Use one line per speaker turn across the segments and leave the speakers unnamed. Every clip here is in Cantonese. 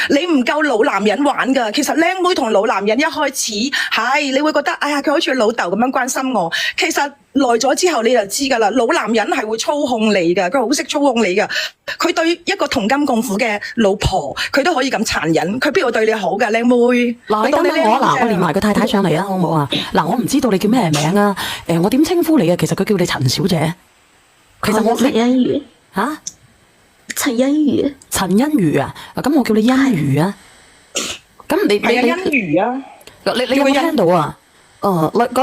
你唔夠老男人玩㗎。其實靚妹同老男人一開始係你會覺得，哎呀佢好似老豆咁樣關心我。其實耐咗之後你就知㗎啦，老男人係會操控你㗎，佢好識操控你㗎。佢對一個同甘共苦嘅老婆，佢都可以咁殘忍，佢邊會對你好㗎，靚妹？
嗱，你等等我嗱，我連埋個太太上嚟啊，好唔好啊？嗱，我唔知道你叫咩名啊？我點稱呼你嘅？其實佢叫你陳小姐。其實我
陳欣如
嚇。
陳欣如，
陳欣如啊，咁我叫你欣如啊。咁你
欣如啊，
你有冇聽到啊？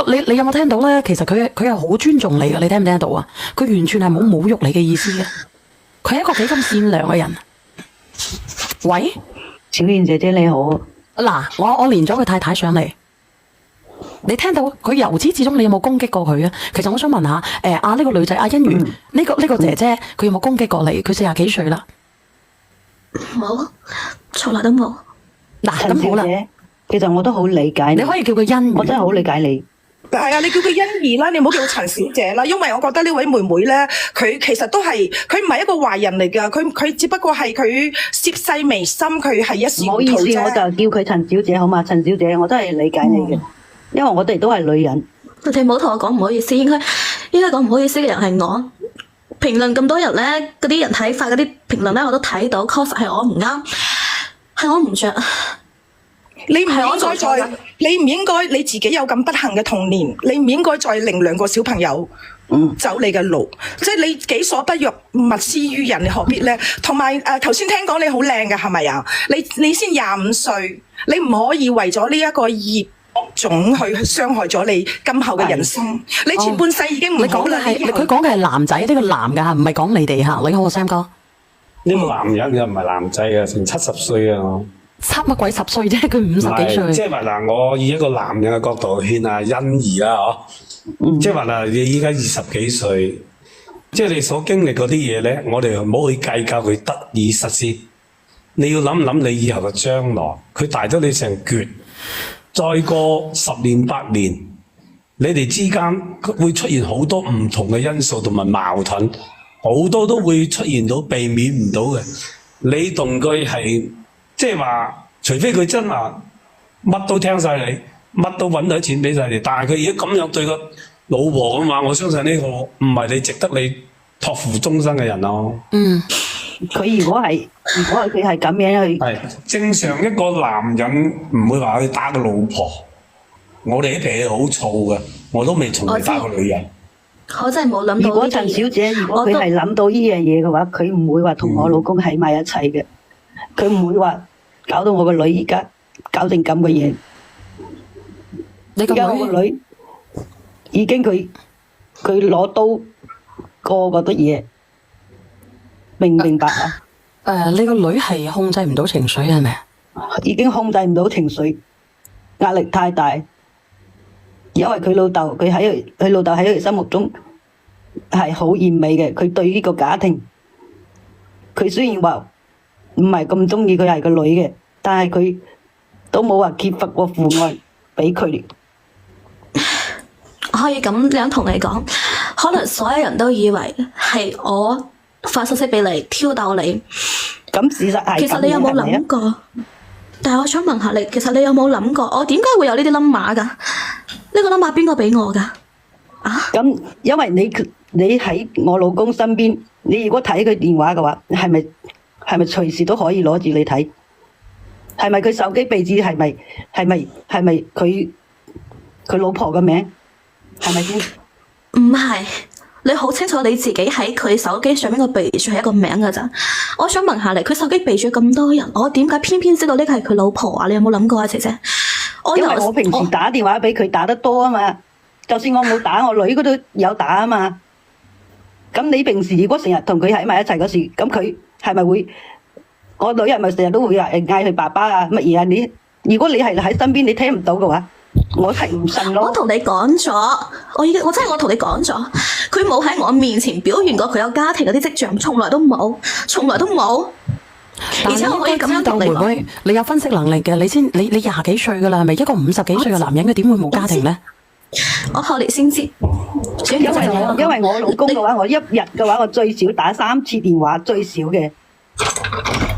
你有冇聽到咧？其實佢係好尊重你噶，你聽唔聽到啊？佢完全係冇侮辱你嘅意思嘅，佢係一個幾咁善良嘅人。喂，
小燕姐姐你好。
嗱，我連咗佢太太上嚟。你聽到佢由始至終，你有冇攻擊過佢啊？其實我想問下，呢個女仔阿欣如，呢個姐姐，佢有冇攻擊過你？佢40幾歲啦，
冇，從來都冇。
嗱，咁好啦，
其實我都好理解你，
你可以叫佢欣如，
我真係好理解你。
係啊，你叫佢欣怡啦，你唔好叫佢陳小姐啦，因為我覺得呢位妹妹咧，佢其實都係佢唔係一個壞人嚟㗎，佢只不過係佢涉世未深，佢係一時糊塗啫。
唔好意思，我就叫佢陳小姐好嘛？陳小姐，我都係理解你嘅。因為我哋都係女人，
你哋唔好同我講唔好意思，應該講唔好意思嘅人係我。評論咁多日咧，嗰啲人睇法嗰啲評論咧，我都睇到，確實係我唔啱，係我唔着。
你唔應該你自己有咁不幸嘅童年，你唔應該再令2個小朋友走你嘅路。即係你己所不欲，勿施於人，你何必咧？同埋頭先聽講你好靚嘅係咪啊？你先25歲，你唔可以為咗呢一個業種去傷害咗你今後嘅人生。你前半世已經唔好啦。
佢講嘅係男仔，呢個男㗎，唔係講你哋嚇。你好，Sam 哥。
呢個男人又唔係男仔啊，成70歲啊我。
差乜鬼10歲啫？佢50幾歲。
即係話嗱，我以一個男人嘅角度勸下欣怡啦，嗬。即係話嗱，你依家20幾歲，即係你所經歷嗰啲嘢咧，我哋唔好去計較佢得以實施。你要諗諗你以後嘅將來，佢大咗你成橛，再過10年8年，你哋之間會出現好多唔同嘅因素同埋矛盾，好多都會出現到避免唔到嘅。你同佢係。即係話，除非佢真話乜都聽晒你，乜都揾到錢俾晒你，但係佢而家咁樣對個老婆咁話，我相信呢個唔係你值得你託付終身嘅人咯。
佢如果係佢係咁樣去，
係正常一個男人唔會話去打個老婆。我哋啲脾氣好燥㗎，我都未從嚟打過女人。
我真係冇諗到。
如果陳小姐如果佢係諗到呢樣嘢嘅話，佢唔會話同我老公喺埋一齊嘅。佢唔會話搞到我個女而家搞成咁嘅嘢。而家我個女已經佢攞刀過嗰啲嘢，明唔明白啊？
你個女係控制唔到情緒係咪？
已經控制唔到情緒，壓力太大。因為佢老豆喺佢心目中係好完美嘅，佢對呢個家庭，佢雖然話唔係咁中意佢係個女嘅，但係佢都冇話缺乏過父愛俾佢。
可以咁樣同你講，可能所有人都以為係我發信息俾你挑逗你。
咁事實係咁嘅，
其實你有冇諗過？但係我想問下你，其實你有冇諗過，我點解會有呢啲 number 㗎？呢個 number 邊個俾我㗎？啊？咁
因為你喺我老公身邊，你如果睇佢電話嘅話，係咪隨時都可以攞住你睇？係咪佢手機備註係咪佢老婆嘅名？係咪先？
唔係，你好清楚你自己喺佢手機上面個備註係一個名㗎咋？我想問下你，佢手機備註咁多人，我點解偏偏知道呢個係佢老婆啊？你有冇諗過啊，姐姐？
因為我平時打電話俾佢打得多啊嘛，就算我冇打，我女嗰度有打啊嘛。咁你平時如果成日同佢喺埋一齊嗰時，咁佢係咪會？我女係咪成日都會嗌佢爸爸啊乜嘢啊？如果你係喺身邊，你聽唔到嘅話，我係唔信咯。我同你講咗，我真係我同你講咗，佢冇喺我面前表現過佢有家庭嗰啲跡象，從來都冇，從來都冇。而且我可以咁樣同你講，
你有分析能力嘅，你20幾歲噶啦，係咪？一個50幾歲嘅男人，佢點會冇家庭咧？
我後嚟先知，因為我老公嘅話，我一日嘅話，我最少打3次電話，最少嘅。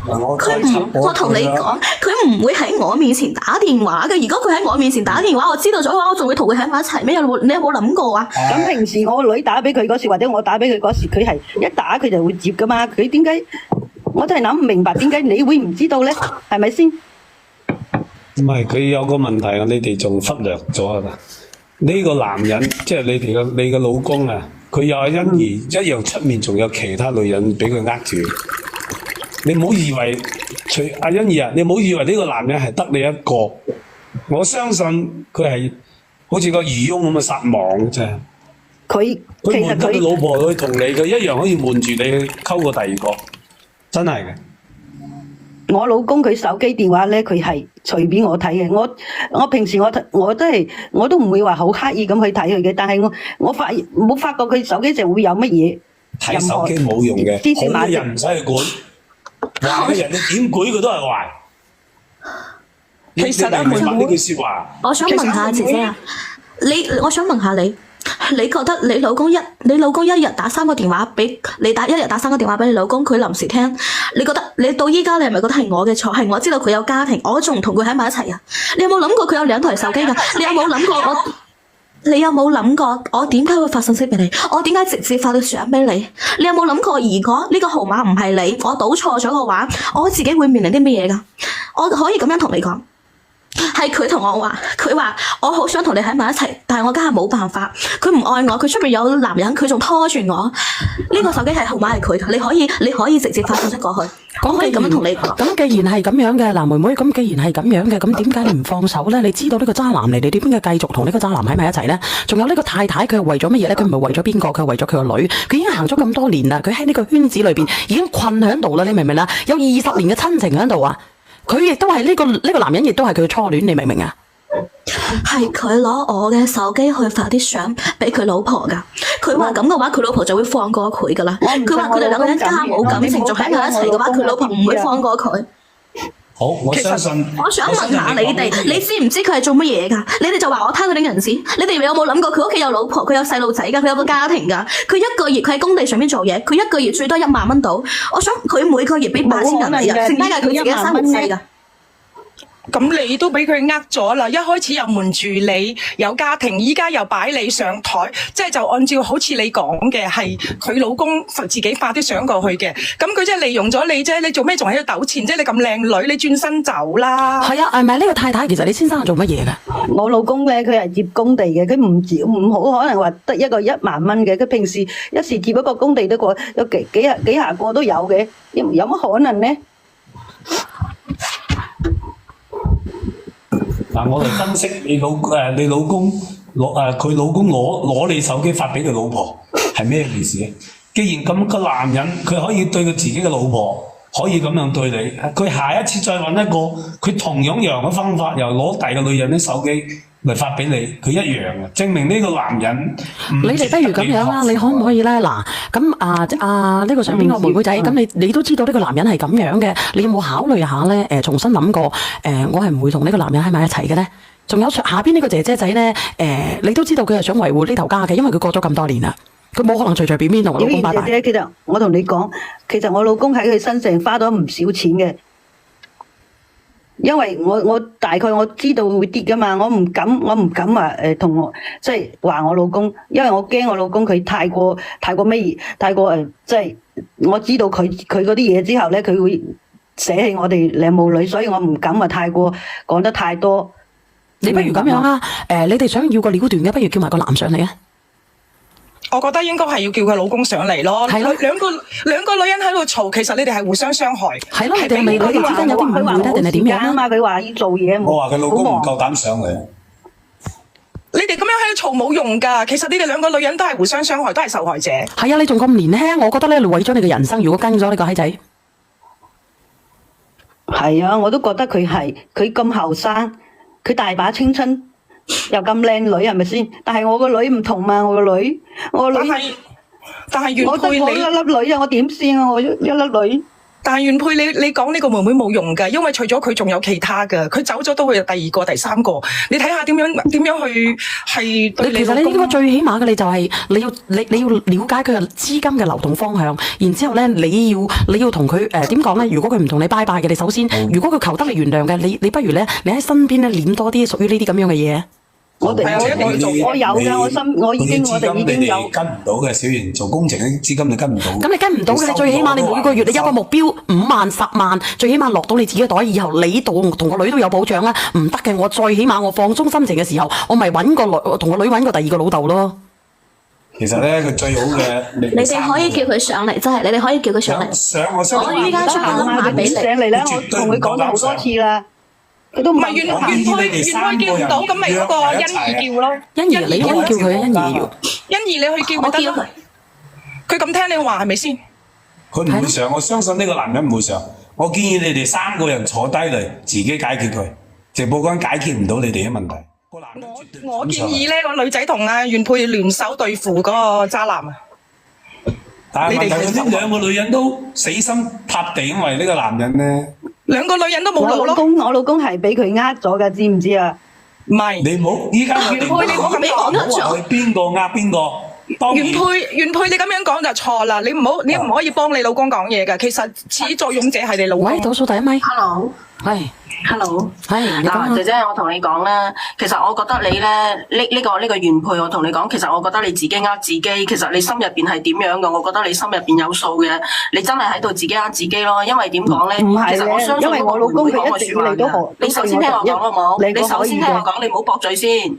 我同你講，佢唔會喺我面前打電話嘅。如果佢喺我面前打電話，我知道咗嘅話，我仲會同佢喺埋一齊咩？你有冇諗過啊？
咁平時我個女打俾佢嗰時，或者我打俾佢嗰時，佢係一打佢就會接噶嘛。佢點解？我真係諗唔明白點解你會唔知道咧？係咪先？
唔係，佢有個問題啊，你哋仲忽略咗啊！呢個男人即係你嘅老公啊，佢有阿欣怡一樣，出面仲有其他女人俾佢呃住。你唔好以為除阿欣怡啊，你唔好以為呢個男人係得你一個。我相信佢係好似個漁翁咁嘅撒網啫。佢瞞得佢老婆去同你，佢一樣可以瞞住你溝過第二個，真係嘅。
我老公佢手機電話咧，佢係隨便我睇嘅。我平時我都唔會話好刻意咁去睇佢嘅。但係我冇發覺佢手機就會有乜嘢。
睇手機冇用嘅，好嘅人唔使去管，壞嘅人你點管佢都係壞。
其實
你明唔明白呢句說話？
我想問下姐姐啊，我想問下你。你覺得你老公一日打3個電話俾你，一日打3個電話俾你老公，佢臨時聽，你覺得你到依家你係咪覺得係我嘅錯？係我知道佢有家庭，我仲唔同佢喺埋一齊啊？你有冇諗過佢有2台手機㗎？你有冇諗過我點解會發信息俾你？我點解直接發到相俾你？你有冇諗過如果呢個號碼唔係你，我賭錯咗嘅話，我自己會面臨啲乜嘢㗎？我可以咁樣同你講。係佢同我話，佢話我好想同你喺埋一齊，但係我梗係冇辦法。佢唔愛我，佢出面有男人，佢仲拖住我。呢個手機係號碼係佢嘅，你可以直接發信息過去。我可以咁樣同你講。
咁既然係咁樣嘅，嗱妹妹，咁既然係咁樣嘅，咁點解你唔放手咧？你知道呢個渣男嚟，你點解繼續同呢個渣男喺埋一齊咧？仲有呢個太太，佢係為咗乜嘢咧？佢唔係為咗邊個？佢係為咗佢個女。佢已經行咗咁多年啦，佢喺呢個圈子裏邊已經困喺度啦。你明唔明啊？有20年嘅親情喺度啊！佢亦都係呢個男人，亦都係佢嘅初戀，你明唔明啊？
係佢攞我嘅手機去發啲相俾佢老婆噶。佢話咁嘅話，佢老婆就會放過佢噶啦。佢話佢哋2個人家冇感情，仲喺埋一齊嘅話，佢老婆唔會放過佢。
好，我相信。
我想問下你哋，你知唔知佢係做乜嘢㗎？你哋就話我貪佢啲銀紙，你哋有冇諗過佢屋企有老婆，佢有細路仔㗎，佢有個家庭㗎？佢一個月佢喺工地上面做嘢，佢一個月最多1萬蚊到。我想佢每個月俾8000人嚟㗎，剩低係佢自己嘅生活費㗎。
咁你都俾佢呃咗啦！一開始又瞞住你有家庭，依家又擺你上台，即係就按照好似你講嘅，係佢老公自己發啲相過去嘅。咁佢即係利用咗你啫，你做咩仲喺度糾纏啫？你咁靚女，你轉身走啦！
係啊，係咪呢個太太？其實你先生係做乜嘢㗎？
我老公咧，佢係接工地嘅，佢唔好可能話得一個1萬蚊嘅。佢平時一時接一個工地都過有幾廿個都有嘅，有乜可能咧？
嗱，我哋分析你老公佢老公攞你手機發俾佢老婆係咩回事？既然咁個男人佢可以對佢自己嘅老婆可以咁樣對你，佢下一次再揾一個佢同樣嘅方法，又攞第二個女人啲手機嚟發俾你，佢一樣嘅，證明呢個男人。
你哋不如咁樣啦，你可唔可以咧？嗱，咁呢個上邊個妹妹仔，咁你都知道呢個男人係咁樣嘅，你有冇考慮下咧？重新諗過，我係唔會同呢個男人喺埋一齊嘅咧。仲有下邊呢個姐姐仔咧，你都知道佢係想維護呢頭家嘅，因為佢過咗咁多年啦，佢冇可能隨隨便便同我老公拜拜。
姐姐，其實我同你講，其實我老公喺佢身上花咗唔少錢嘅。因為我大概我知道會跌噶嘛，我唔敢話同我即係話我老公，因為我驚我老公佢太過即係我知道佢嗰啲嘢之後咧，佢會捨棄我哋兩母女，所以我唔敢話太過講得太多。
你不如咁樣啊，你哋想要個了斷嘅，不如叫埋個男上嚟啊！
我覺得應該係要叫佢老公上嚟咯。係咯，兩個女人喺度嘈，其實你哋係互相傷害。係咯，你哋未佢哋之間有啲誤會咧，定係點樣啊嘛？
佢話要做嘢，
我話佢老公唔夠膽上嚟。
你哋咁樣喺度嘈冇用㗎。其實你哋兩個女人都係互相傷害，都係受害者。
係啊，你仲咁年輕，我覺得咧，你毀咗你嘅人生。如果跟咗呢個閪仔，
係啊，我都覺得佢咁後生，佢大把青春。又咁靚女係咪先？但係我個女唔同嘛，我個女，但係原配你，我得我一粒女啊，我點先啊？我一粒女。
但係原配你講呢個妹妹冇用㗎，因為除咗佢仲有其他㗎，佢走咗都會有第二個、第三個。你睇下點樣去係對你
其實
老公
你應該最起碼嘅你就係你要了解佢嘅資金嘅流動方向，然之後咧你要同佢點講咧？如果佢唔同你拜拜嘅，你首先如果佢求得你原諒嘅，你不如咧你喺身邊咧攬多啲屬於呢啲咁樣嘅嘢。
我哋我有㗎，我哋已經有
跟唔到嘅。小賢做工程啲資金你跟唔到。
咁你跟唔到嘅，你最起碼你每個月你有個目標5萬10萬，最起碼落到你自己袋，以後你同個女都有保障啦。唔得嘅，我最起碼我放鬆心情嘅時候，我咪同個女揾個第二個老豆咯。
其實咧，佢最好嘅，
你哋可以叫佢上嚟，真係你哋可以叫佢上嚟。
我相信
我依家出個碼俾你。
上嚟啦，我同佢講咗好多次啦。佢都唔係
原配叫唔到，咁咪嗰個欣怡叫咯。
欣怡，你可以叫佢欣怡要。
欣怡，你去叫佢得咯。佢咁聽你話係咪先？
佢唔會上，我相信呢個男人唔會上。我建議你哋3個人坐低嚟自己解決佢，直播間解決唔到你哋嘅問題。
我建議呢個女仔同原配聯手對付嗰個渣男啊！
但係問題係呢兩個女人都死心塌地，因為呢個男人咧。
兩個女人都冇腦咯。
我老公係俾佢呃咗㗎，知唔知啊？
唔係。
你唔好依家
原配你唔好咁講得
咗。邊個呃邊個？
原配你咁樣講就錯啦！你唔可以幫你老公講嘢㗎。其實始作俑者係你老公。
喂，倒數第一咪。
Hello。
係。
Hello，
嗱，
姐姐，我同你講啦，其實我覺得你咧，呢個原配，我同你講，其實我覺得你自己呃自己，其實你心入邊係點樣嘅？我覺得你心入邊有數嘅，你真係喺度自己呃自己咯。因為點講咧？其實我相信我老公佢一直以嚟都好。你首先聽我講好冇？你首先聽我講，你唔好駁嘴先。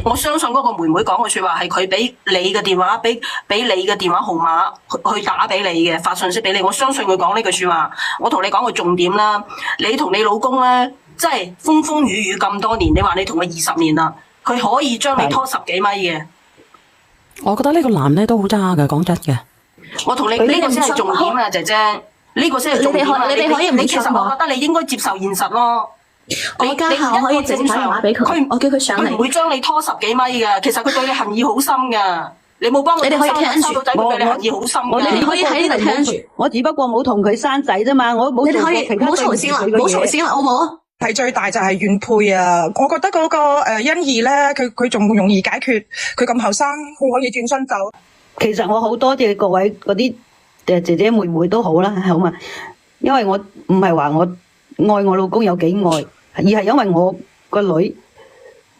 我相信嗰個妹妹講嘅説話係佢俾你嘅電話，俾你嘅電話號碼去打俾你嘅，發信息俾你。我相信佢講呢句説話。我同你講個重點啦，你同你老公咧，即係風風雨雨咁多年，你話你同佢20年啦，佢可以將你拖10幾米嘅。
我覺得呢個男咧都好渣㗎，講真嘅。
我同你呢個先係重點啊，姐姐，呢個先係重點啊！你可以唔其實我覺得你應該接受現實咯。
我家下可以直接打電話俾佢，我叫佢上嚟。
佢唔會將你拖10幾米嘅，其實佢對你恨意好深噶。你冇幫佢收到仔，佢對你恨意好深噶。
你可以喺呢度聽住。
我只不過冇同佢生仔啫嘛，我冇做過其他對唔住佢嘅嘢。
唔好嘈先啦，好唔好？
係最大就係原配啊！我覺得嗰個欣怡咧，佢仲容易解決。佢咁後生，佢可以轉身走。
其實我好多謝各位嗰啲姐姐妹妹都好啦，好嘛？因為我唔係話我愛我老公有幾愛。而係因為我個女，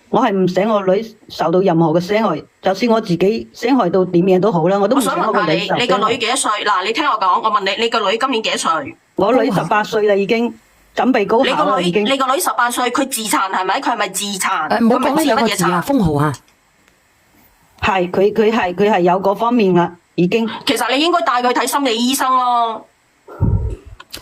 我係唔想我女受到任何嘅傷害，就算我自己傷害到點樣都好啦，我都唔想我個女受傷害。
你個女幾多歲？嗱，你聽我講，我問你，你個女今年幾多歲？
我女18歲啦，已經準備高考啦，已經。
你個女18歲，佢自殘係咪？佢係咪自殘？
唔好講呢兩個字啊，封號啊。
係佢係有嗰方面啦，已經。
其實你應該帶佢睇心理醫生咯。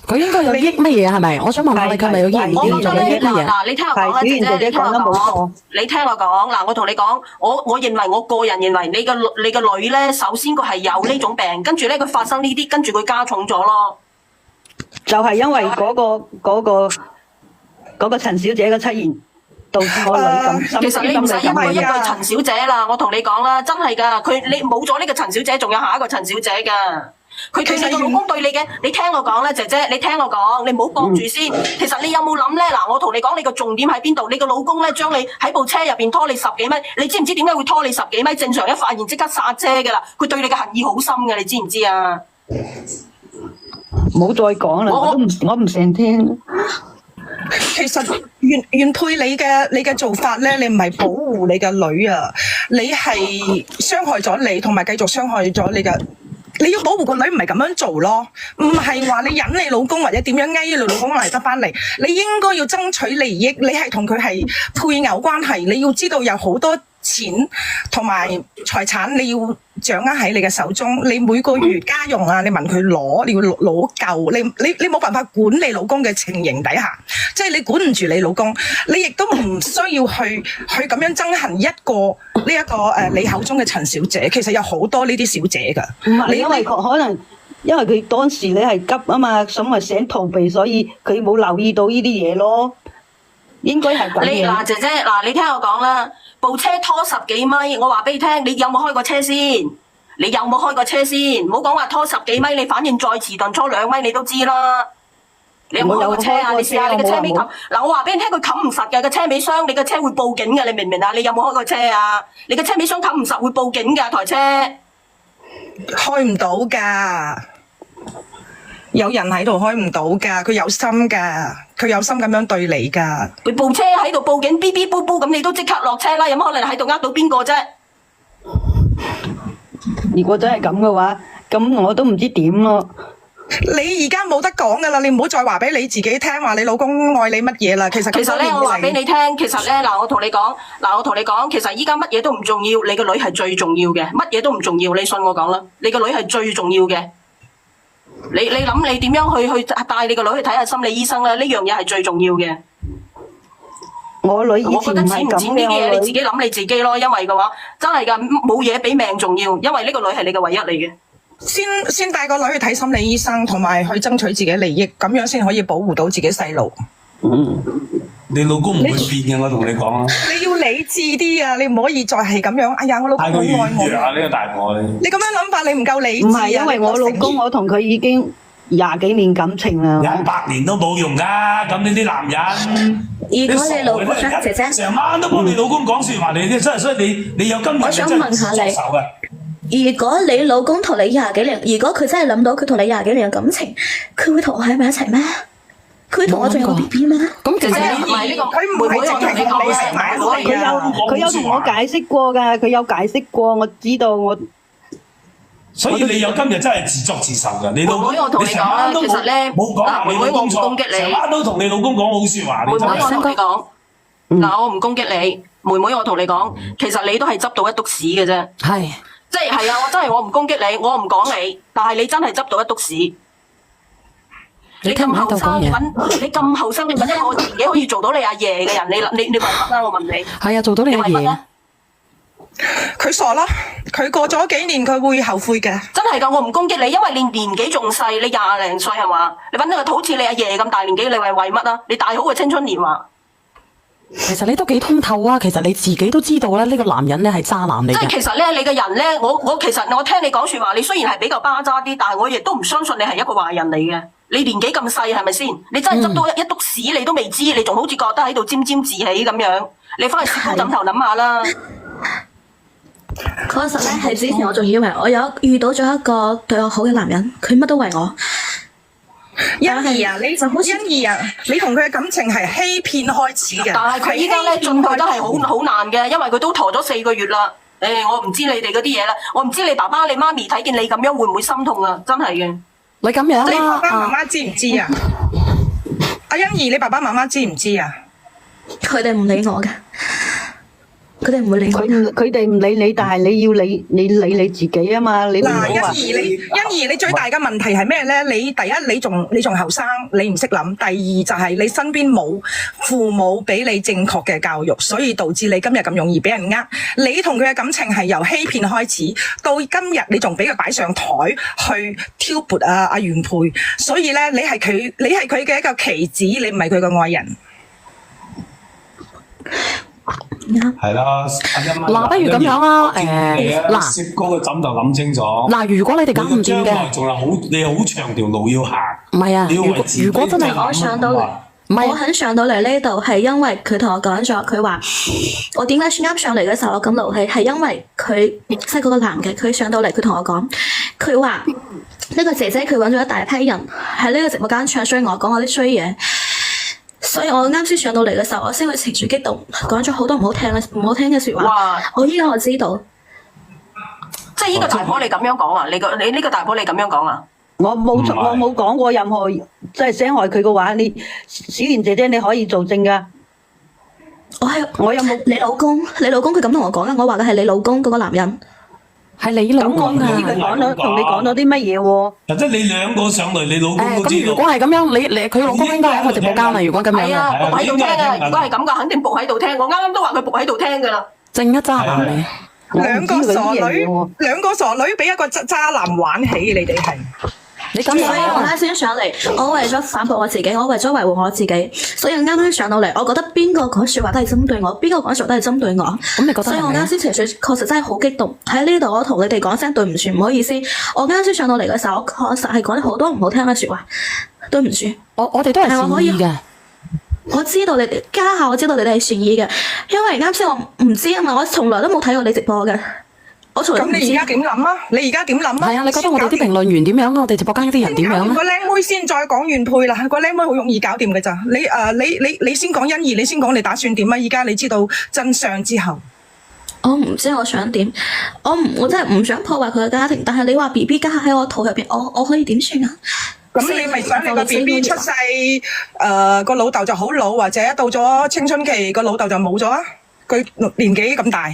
佢應該有益乜嘢係咪？我想問下你，佢係咪有益？
我覺得咧，嗱，你聽我講啦，姐姐，
姐講得冇錯。
你聽我講，嗱，我同你講，我認為我個人認為你個女咧，首先佢係有呢種病，跟住咧佢發生呢啲，跟住佢加重咗咯。
就係因為嗰個陳小姐嘅出現，導致我女咁心。
其實你唔使因為一個陳小姐啦，我同你講啦，真係㗎，你冇咗呢個陳小姐，仲有下一個陳小姐㗎。佢對你個老公對你嘅，你聽我講啦，姐姐，你聽我講，你唔好駁住先。其實你有冇諗咧？嗱，我同你講，你個重點喺邊度？你個老公咧將你喺部車入邊拖你10幾米，你知唔知點解會拖你10幾米？正常一發現即刻剎車㗎啦。佢對你嘅恨意好深嘅，你知唔知啊？
唔好再講啦，我唔想聽。
其實原配你嘅做法咧，你唔係保護你嘅女啊，你係傷害咗你，同埋繼續傷害咗你嘅。你要保護個女唔係咁樣做咯，唔係話你忍你老公或者點樣翳你老公嚟得翻嚟，你應該要爭取利益，你係同佢係配偶關係，你要知道有好多錢同埋財產你要掌握喺你嘅手中，你每個月家用啊，你問佢攞，你要攞夠，你冇辦法管你老公嘅情形底下，即係你管唔住你老公，你亦都唔需要去咁樣憎恨一個你口中嘅陳小姐，其實有好多呢啲小姐噶。
唔係，因為可能因為佢當時你係急啊嘛，想逃避，所以佢冇留意到呢啲嘢咯。應該係咁嘅。
嗱，姐姐，嗱，你聽我講啦，部車拖10幾米，我話俾你聽，你有冇開過車先？你有冇開過車先？唔好講話拖10幾米，你反應再遲鈍拖2米你都知啦。你有冇開過車啊？你試下你嘅車尾冚。嗱，我話俾你聽，佢冚唔實嘅個車尾箱，你嘅車會報警嘅，你明唔明啊？你有冇開過車啊？你嘅車尾箱冚唔實會報警嘅台車。
開唔到㗎，有人喺度開唔到㗎，佢有心㗎，佢有心咁樣對你㗎。
佢部車喺度報警，嗶嗶嗶嗶咁，你都即刻落車啦！有乜可能喺度呃到邊個啫？
如果真係咁嘅話，咁我都唔知點咯。
你而家冇得講㗎啦，你唔好再話俾你自己聽話你老公愛你乜嘢啦。其實
咧，我話俾你聽，其實咧嗱，我同你講，其實依家乜嘢都唔重要，你個女係最重要嘅，乜嘢都唔重要，你信我講啦，你個女係最重要嘅。你諗你點樣去帶你個女去睇下心理醫生咧？呢樣嘢係最重要嘅。
我女以前
我覺得錢唔錢呢啲嘢，你自己諗你自己咯。因為嘅話，真係㗎，冇嘢比命重要。因為呢個女係你嘅唯一嚟嘅。
先帶個女去睇心理醫生，同埋去爭取自己利益，咁樣先可以保護到自己細路。
你老公唔會變嘅，我同你講啊。
你要理智啲啊！你唔可以再係咁樣。哎呀，我老公好愛我。
呢個大婆你。
你咁樣諗法，你唔夠理智啊！
唔係因為我老公，我同佢已經20幾年感情啦。
100年都冇用噶，咁呢啲男人。
如果你老公咧，姐姐，
成晚都幫你老公講説話，你真係所以你有今日
我想問下你
手嘅。
如果你老公同你20幾年，如果佢真係諗到佢同你20幾年嘅感情，佢會同我喺埋一齊咩？佢會同我仲有個 BB 咩？
咁其實
唔係呢個，
佢唔係淨係同你食埋
佢有同我解釋過㗎，佢有解釋過，我知道我。
所以你有今日真係自作自受㗎。你老公，
妹妹我同你講啦，其實咧，
冇講話你老公錯，
妹妹我唔攻擊你
成晚都同你老公講好説話。
妹妹我同你講，嗱我唔攻擊你，妹妹我同你講，其實你都係執到一篤屎嘅啫。
係。
即係啊！我真係我唔攻擊你，我唔講你，但係你真係執到一篤屎。你咁後生，你咁後生，你揾一個自己可以做到你阿爺嘅人，你為乜啦？我問你。
係啊，做到你阿爺。
佢傻啦！佢過咗幾年，佢會後悔嘅。
真係㗎，我唔攻擊你，因為你年紀仲細，你20零歲係嘛？你揾一個好似你阿爺咁大年紀，你為乜啊？你大好嘅青春年華。
其實你都幾通透啊！其實你自己都知道咧，呢個男人咧係渣男嚟嘅。
即係其實咧，你嘅人咧，其實我聽你講説話，你雖然係比較巴渣啲，但係我亦都唔相信你係一個壞人嚟嘅。你年紀咁細係咪先？你真係執到一篤屎你都未知，你仲好似覺得喺度沾沾自喜咁樣。你翻去攝高枕頭諗下啦。
確實咧，係之前我仲以為我有遇到咗一個對我好嘅男人，佢乜都為我。
欣怡啊，你就好欣怡啊，你同佢嘅感情係欺騙開始嘅。
但係佢依家咧進退都係好難嘅，因為佢都陀咗4個月啦。我唔知你哋嗰啲嘢啦，我唔知你爸爸你媽咪睇見你咁樣會唔會心痛啊？真係嘅。
你咁樣
你爸爸媽媽知唔知啊？阿欣怡，你爸爸媽媽知唔知啊？
佢哋唔理我嘅。佢哋唔會理我。
佢哋唔理你，但係你要理你自己啊嘛！你唔好話。
欣怡，你最大嘅問題係咩咧？你第一，你仲後生，你唔識諗；第二就係你身邊冇父母俾你正確嘅教育，所以導致你今日咁容易俾人呃。你同佢嘅感情係由欺騙開始，到今日你仲俾佢擺上台去挑撥阿原配，所以咧你係佢嘅一個棋子，你唔係佢嘅愛人。
係啦，
嗱，不如咁樣啦，嗱，
攝高個枕頭諗清楚。
嗱，如果你哋搞唔掂嘅，
仲有你好長條路要行。
唔係啊，如果真係
我上到嚟，我肯上到嚟呢度係因為佢同我講咗，佢話我點解啱上嚟嘅時候我咁勞氣，係因為佢識嗰個男嘅，佢上到嚟佢同我講，佢話呢個姐姐佢揾咗一大批人喺呢個直播間唱衰我，講我啲衰嘢。所以我啱先上到嚟嘅時候，我先會情緒激動，講咗好多唔好聽嘅説話。
哇！
我依家我知道，
即係呢個大婆你咁樣講啊？你呢個大婆你咁樣講啊？
我冇講過任何即係傷害佢嘅話，你小賢姐姐你可以做證㗎。我有冇
你老公佢咁同我講啦，我話嘅係你老公嗰個男人。
係你老公啊！
同你講咗啲乜嘢喎？
即係你兩個上嚟，你老公都知道。
咁如果係咁樣，佢老公應該喺個直播間啦。如果咁樣，
係啊，仆喺度聽啊！如果係咁嘅，肯定仆喺度聽。我啱啱都話佢仆喺度聽㗎啦。
正一渣男你。
兩個傻女俾一個渣男玩起，你哋係。
你咁
所以我啱先上嚟，我為咗反駁我自己，我為咗維護我自己，所以啱啱上到嚟，我覺得邊個講説話都係針對我，邊個講説話都係針對我。
咁你覺得係咪？
所以我啱先情緒確實真係好激動。喺呢度我同你哋講聲對唔住，唔好意思。我啱先上到嚟嘅時候，我確實係講咗好多唔好聽嘅説話，對唔住。
我哋都係善意嘅。
我知道你哋家下，我知道你哋係善意嘅，因為啱先我唔知啊嘛，我從來都冇睇過你直播嘅。咁
你而家點諗啊？你而家點諗啊？
係啊，你覺得我哋啲評論員點樣啊？我哋直播間啲人點樣啊？
個靚妹先再講原配啦，個靚妹好容易搞掂嘅咋？你先講欣怡，你先講你打算點啊？而家你知道真相之後，
我唔知我想點，我真係唔想破壞佢嘅家庭，但係你話 BB 家喺我肚入邊，我可以點算啊？
咁你咪想你個 BB 出世，個老豆就好老，或者到咗青春期個老豆就冇咗啊？佢年紀咁大。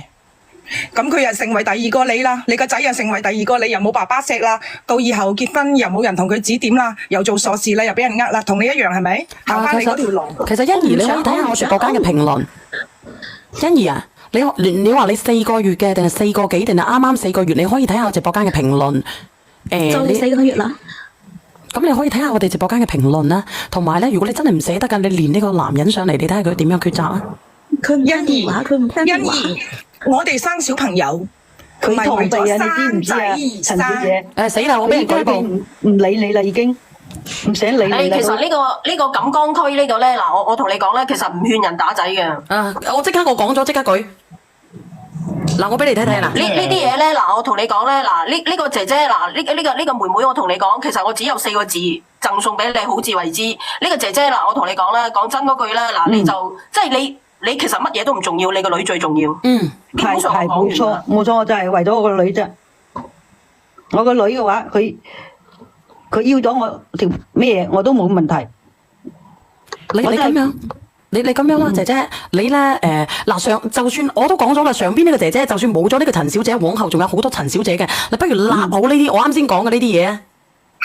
咁佢又成為第二個你啦，你個仔又成為第二個你，又冇爸爸錫啦，到以後結婚又冇人同佢指點啦，又做傻事啦，又俾人呃啦，同你一樣係咪？行翻你嗰條路。
其實欣怡，你可以睇下我直播間嘅評論。欣怡啊，你話你4個月嘅，定係4個幾，定係啱啱4個月？你可以睇下我直播間嘅評論。
就你4個月啦。
咁你可以睇下我哋直播間嘅評論啦，同埋咧，如果你真係唔捨得㗎，你連呢個男人上嚟，你睇下佢點樣抉擇啊？
佢唔聽電話，佢唔聽電話。
欣怡，我哋生小朋友，
佢逃避啊！你知唔知啊，陳小姐？
死啦！我俾人舉報，
唔理你啦，已經唔想理你啦。
其實呢個錦江區呢度咧，嗱我同你講咧，其實唔勸人打仔嘅。
我講咗，即刻舉。嗱，我俾你睇睇啦。
呢啲嘢咧，嗱我同你講咧，嗱呢個姐姐，嗱呢個妹妹，我同你講，其實我只有4個字贈送俾你，好自為之。呢個姐姐嗱，我同你講咧，講真嗰句咧，嗱你就即係你其實乜嘢都唔重要，你個女最重要。基本上
冇錯，我就係為咗我個女啫。我個女嘅話，佢要咗我條咩嘢，我都冇問題。
你咁樣，你咁樣啦，姐姐，你咧就算我都講咗啦，上邊呢個姐姐，就算冇咗呢個陳小姐，往後仲有好多陳小姐嘅，你不如立好呢啲我啱先講嘅呢啲嘢啊。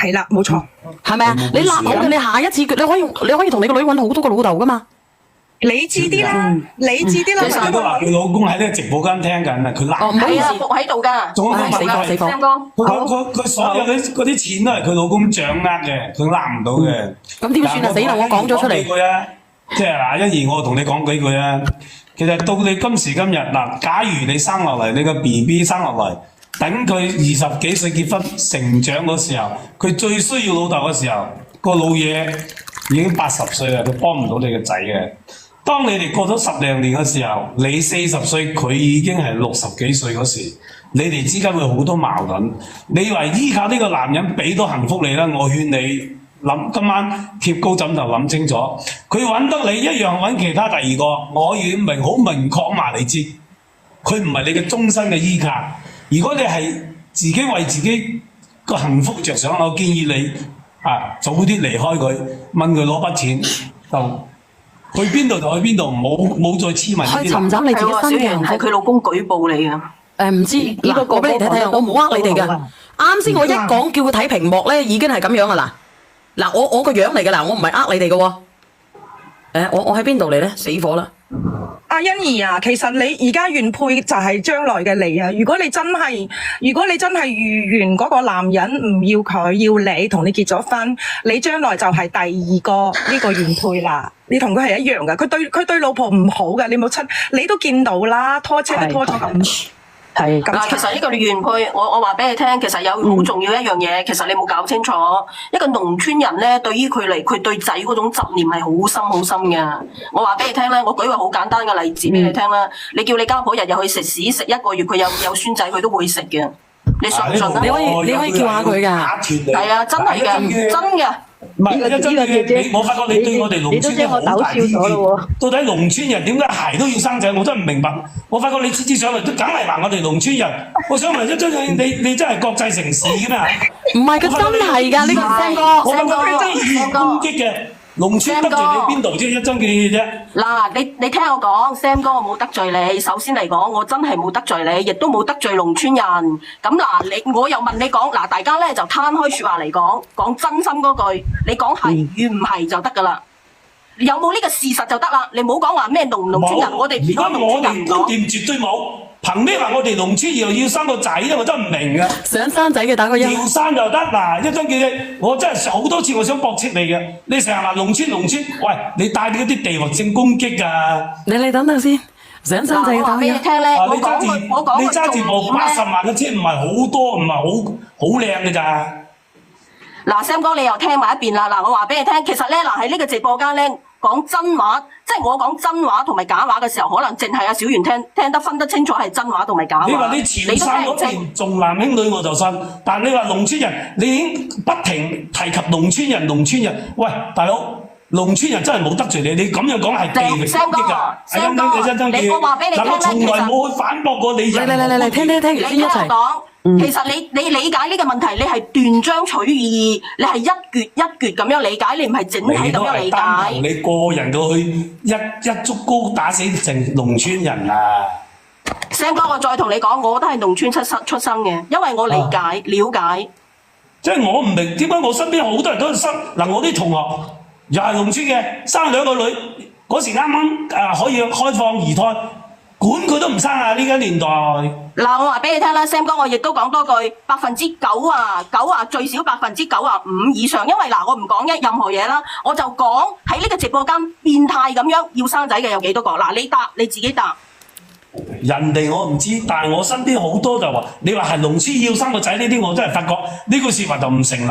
係啦，冇錯，
係咪啊？你立好嘅，你下一次你可以同你個女揾好多個老豆噶嘛。
理智啲啦，理智啲啦。
其實佢都話佢老公喺呢個直播間聽緊啊，佢鬧。
唔好意思，
伏喺度㗎。
仲有個問題，
三哥，
佢所有嗰啲錢都係佢老公掌握嘅，佢呃唔到嘅。
咁點算啊？死啦！我講咗出嚟。
即係嗱，欣怡，我同你講幾句啊。其實到你今時今日嗱，假如你生落嚟，你個 BB 生落嚟，等佢20幾歲結婚成長嗰時候，佢最需要老豆嘅時候，個老嘢已經80歲啦，佢幫唔到你個仔嘅。當你哋過咗10零年嘅時候，你40歲，佢已經係60幾歲嗰時，你哋之間會好多矛盾。你以為依靠呢個男人俾到幸福你啦？我勸你今晚貼高枕頭諗清楚，佢揾得你一樣揾其他第二個，我可以好明確話你知，佢唔係你嘅終身嘅依靠。如果你係自己為自己個幸福着想，我建議你早啲離開佢，問佢攞筆錢就。去邊度就去邊度，冇再黐埋呢啲。
去尋找你自己新嘅幸福。
係佢老公舉報你嘅。
唔知嗱，我俾你睇睇，我冇呃你哋㗎。啱先我一講叫佢睇屏幕咧，已經係咁樣㗎啦。嗱，我個樣嚟㗎啦，我唔係呃你哋㗎喎。我喺邊度嚟咧？死火啦！
阿欣怡啊，其實你而家原配就係將來嘅你啊！如果你真係遇完嗰個男人唔要佢，要你同你結咗婚，你將來就係第二個呢個原配啦。你同佢係一樣噶，佢對老婆唔好嘅，你冇親，你都見到啦，拖車都拖咗咁。係
其實呢個原配，我話俾你聽，其實有好重要一樣嘢，其實你冇搞清楚。一個農村人咧，對於佢嚟，佢對仔嗰種執念係好深好深嘅。我話俾你聽咧，我舉個好簡單嘅例子俾你聽啦。你叫你家婆日日去食屎，食1個月佢有孫仔，佢都會食嘅。你信唔信啊？
你可以叫下佢㗎。
係啊，真係嘅，真嘅。
唔係，我發覺你對我哋農村人好大偏見。到底農村人點解鞋都要生仔？我真係唔明白。我發覺你次次上嚟都梗係話我哋農村人。我想問一張你真係國際城市㗎嘛？
唔係，佢真係㗎呢個聲哥。
我發覺你真係語言攻擊嘅。農村得罪你邊度啫？一張嘅啫。
嗱，你聽我講，Sam 哥我冇得罪你。首先嚟講，我真係冇得罪你，亦都冇得罪農村人。咁嗱，我又問你講，嗱，大家咧就攤開説話嚟講，講真心嗰句，你講係與唔係就得㗎啦。有冇呢個事實就得啦。你唔好講話咩農村人，我哋
而家我哋觀點絕對冇。憑咩話我哋農村又要生個仔咧？我真係唔明啊！
想生仔嘅打個一。
要生就得嗱，一張叫你，我真係好多次我想駁斥你嘅。你成日話農村，喂，你帶你嗰啲地域性攻擊啊！
你等等先，想生仔嘅
我話
打個一。
俾你聽咧，我
你揸住
講個
你揸住部
重點
80萬嘅車，唔係好多，唔係好靚嘅咋？
嗱，Sam 哥你又聽埋一邊啦。嗱，我話俾你聽，其實咧嗱喺呢個直播間咧講真話，即係我講真話同埋假話嘅時候，可能淨係阿小圓聽得分得清楚係真話同埋假話。
你話你潮汕嗰邊重男輕女我就信，但你話農村人，你已經不停提及農村人，喂，大佬，農村人真係冇得罪你，你咁樣講係地域攻擊㗎。
Sam 哥，你我話俾你聽咧，
我從來冇去反駁過你。
嚟，聽完先一齊。
其實你理解呢個問題，你係斷章取義，你係一橛一橛咁樣理解，你唔係整體咁樣理
你都係單憑
解。
你個人到去一竹篙打死成農村人啊
！Sam 哥，我再同你講，我都係農村出生嘅，因為我理解、了解。
即係我唔明點解我身邊好多人都生嗱，我啲同學又係農村嘅，生2個女，嗰時啱啱可以開放2胎，管佢都唔生啊！呢個年代。
嗱，我話俾你聽啦，Sam 哥，我亦都講多句，9%啊，最少95%以上，因為嗱，我唔講任何嘢啦，我就講喺呢個直播間變態咁樣要生仔嘅有幾多個？嗱，你自己答。
人哋我唔知，但係我身邊好多就話，你話係農村要生個仔呢啲，我真係發覺呢句説話就唔成立。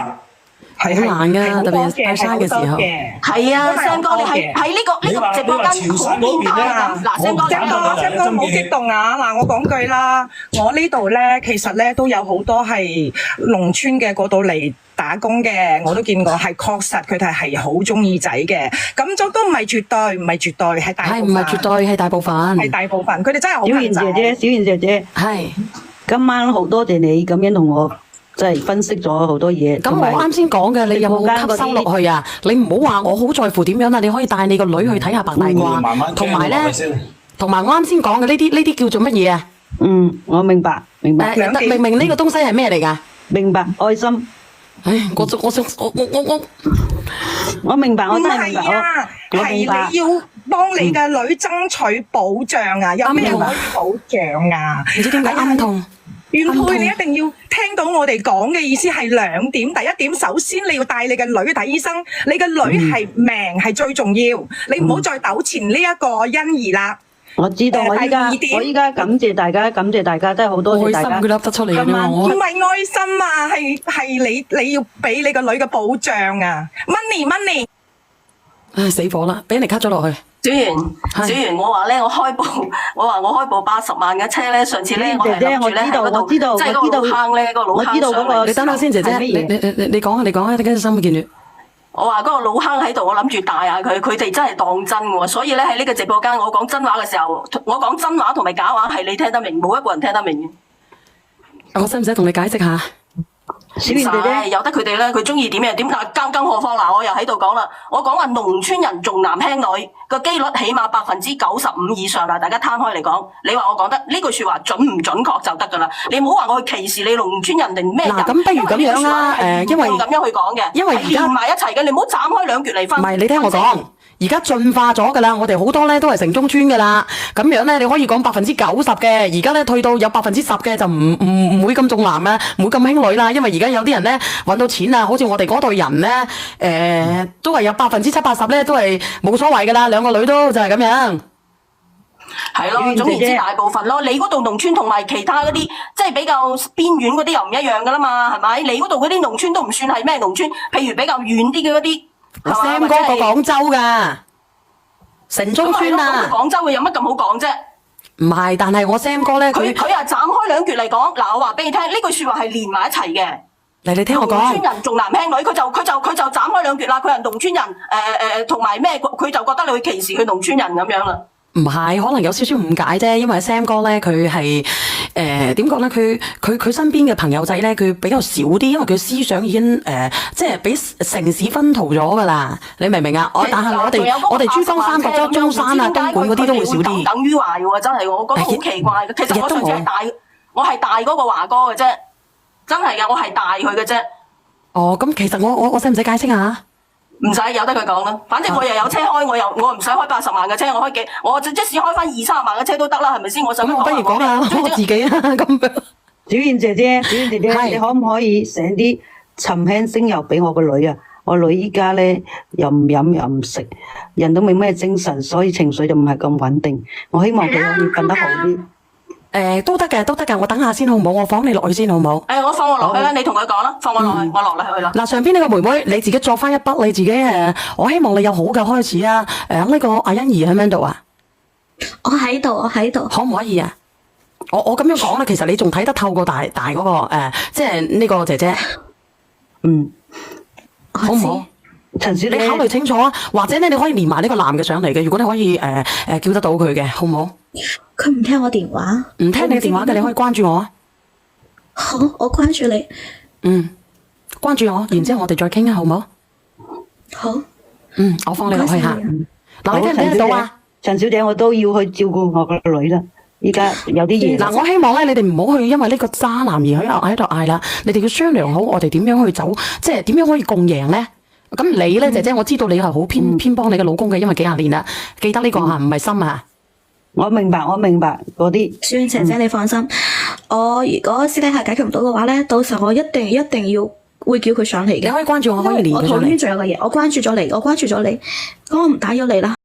好難㗎，特別係拜山嘅時候。
係啊，Sam 哥，你喺呢個直播間好變態㗎。嗱，Sam 哥
唔好激動啊！嗱，我講句啦，我呢度咧其實咧都有好多係農村嘅嗰度嚟打工嘅，我都見過，係確實佢哋係好中意仔嘅。咁都唔係絕對，係大部分。
係唔係絕對係大部分？
係大部分，佢哋真係好
小
恨仔。
小賢姐姐，
係。
今晚好多謝你咁樣同我即係分析咗好多嘢。
咁我啱先講嘅，你有冇吸收落去啊？你唔好話我好在乎點樣啊！你可以帶你個女去睇下白大褂，同埋咧，同埋我啱先講嘅呢啲叫做乜嘢啊？
我明白。
明明呢個東西係咩嚟㗎？
明白，愛心。
唉，
我明白，我真係明白。
係你要幫你嘅女爭取保障啊！有咩可以保障啊？
唔知點解啱痛。
原配你一定要聽到我哋講嘅意思係2點。第一點，首先你要帶你嘅女去睇醫生，你嘅女係命係最重要，你唔好再糾纏呢一個欣兒啦。
我知道，我依家感謝大家，真係好多謝大家。
愛心佢粒得出嚟嘅嘛，
唔係愛心啊，係你要俾你個女嘅保障啊 ，money。
唉，死火啦，俾人哋 cut 咗落去。
小圓，我話咧，我開部80萬嘅車咧，上次咧我係諗住咧喺嗰度，即係嗰個老坑咧，個老坑上嚟。
你等下先，姐姐，你講啊，跟住心會見住。
我話嗰個老坑喺度，我諗住帶下佢，佢哋真係當真喎。所以咧喺呢個直播間，我講真話嘅時候，我講真話同埋假話係你聽得明，冇一個人聽得明嘅。
我使唔使同你解釋下？
小圓姐姐由得佢哋咧，佢中意點就點。更何況嗱，我又喺度講啦，我講話農村人重男輕女個機率起碼95%以上啦。大家攤開嚟講，你話我講得呢句説話準唔準確就得㗎啦。你唔好話我去歧視你農村人定咩人。
嗱，咁不如咁樣啦，因為
咁樣去講嘅，
因為而家
連埋一齊嘅，你唔好斬開兩橛嚟分。
唔係，你聽我講。而家進化咗㗎啦，我哋好多咧都係城中村㗎啦，咁樣咧你可以講90%嘅，而家咧退到有10%嘅就唔會咁重男啦，唔會咁輕女啦，因為而家有啲人咧揾到錢啊，好似我哋嗰代人咧，都係有70%、80%咧都係冇所謂㗎啦，2個女都就係咁樣。
係咯，總言之大部分咯，你嗰度農村同埋其他嗰啲即係比較邊遠嗰啲又唔一樣㗎啦嘛，係咪？你嗰度嗰啲農村都唔算係咩農村，譬如比較遠啲嘅嗰啲。
Sam 哥個廣州噶城中村啊，
廣州會有乜咁好講啫？
唔係，但係我 Sam 哥咧，
佢係斬開兩橛嚟講。嗱，我話俾你聽，呢句説話係連埋一齊嘅。
嚟，你聽我講。
農村人重男輕女，佢就斬開兩橛啦。佢係農村人，同埋咩？佢就覺得你會歧視佢農村人咁樣啦。
唔係，可能有少少誤解啫。因為 Sam 哥咧，佢係點講咧？佢身邊嘅朋友仔咧，佢比較少啲，因為佢思想已經即係俾城市薰陶咗噶啦。你明唔明啊？但係我哋珠江三角洲、中山啊、東莞嗰啲都會少啲。
等於華喎，真係我覺得好奇怪嘅。其實我上次係大嗰個華哥嘅啫，真係嘅，我係大佢嘅啫。
哦，咁其實我使唔使解釋下？
唔使由得佢講啦，反正我又有車開，我唔使開80萬嘅車，我即使開翻20-30萬嘅車都得啦，係咪先？我
咁我不如講下我自己啊，咁樣。
小燕姐姐，你可唔可以醒啲沉輕精油俾我個女啊？我女依家咧又唔飲又唔食，人都冇咩精神，所以情緒就唔係咁穩定。我希望佢可以瞓得好啲。
都得嘅，我等下先好唔好？我放你落去先好唔好？
我放我落去啦，你同佢講啦，放我落去，我落去啦。
嗱，上邊呢個妹妹，你自己作翻一筆，你自己我希望你有好嘅開始啊！呢個阿欣怡喺邊度啊？
我喺度。
可唔可以啊？我咁樣講咧，其實你仲睇得透過大嗰個即係呢個姐姐，好唔好？
陳小姐，
你考慮清楚啊，或者咧你可以連埋呢個男嘅上嚟嘅，如果你可以叫得到佢嘅，好唔好？
佢唔聽我電話，
唔聽你電話嘅，你可以關注我啊。
好，我關注你。
關注我，然之後我哋再傾啊，好唔好？
好。
我放你落去下。嗱，你聽唔聽得到啊？
陳小姐，我都要去照顧我個女啦。依家有啲嘢。
嗱，我希望咧，你哋唔好去因為呢個渣男而喺度嗌啦。你哋要商量好，我哋點樣去走，即係點樣可以共贏咧？咁你咧，姐姐，我知道你係好偏幫你嘅老公嘅，因為幾廿年啦，記得呢個唔係心啊。
我明白嗰啲。
小燕姐姐，你放心，我如果私底下解決唔到嘅話咧，到時候我一定要會叫佢上嚟嘅。
你可以關注我，可以連佢上嚟。
我旁邊仲有個嘢，我關注咗你，咁我唔打擾你啦。